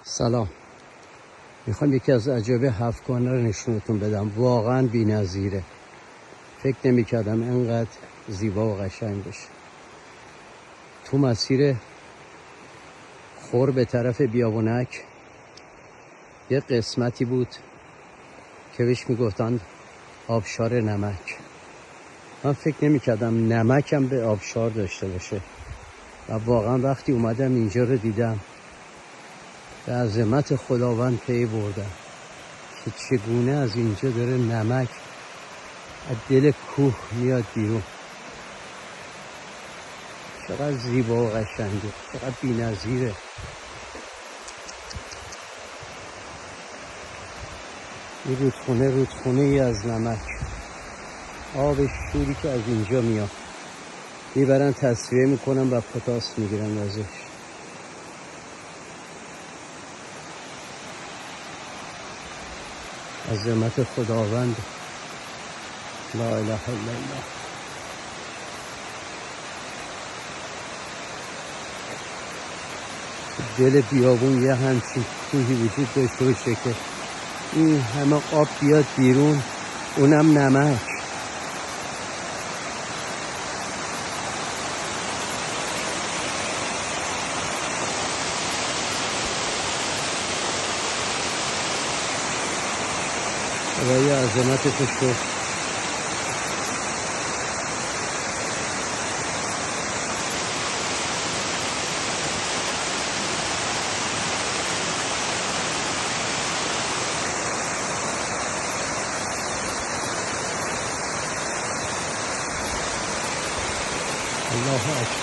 سلام. میخوام یکی از عجایب هفت‌گانه رو نشونتون بدم. واقعا بی‌نظیره. فکر نمی‌کردم انقدر زیبا و قشنگ بشه. تو مسیر خور به طرف بیابونک یه قسمتی بود که بهش میگفتن آبشار نمک. من فکر نمی‌کردم نمکم به آبشار داشته باشه و واقعا وقتی اومدم اینجا رو دیدم به عظمت خداوند پی بردم که چگونه از اینجا داره نمک از دل کوه میاد بیرون. چقدر زیبا و قشنگه، چقدر بی‌نظیره. این رودخونه ای از نمک، آب شوری که از اینجا میاد میبرن تصفیه میکنن و پتاس میگیرن ازش. عظمت خداوند، لا اله الا الله. دل بیابون یه همچین کوهی وجود داشته باشه که این همه آب بیاد بیرون، اونم نمک. خدای عظمتش رو شکر. الله اکبر.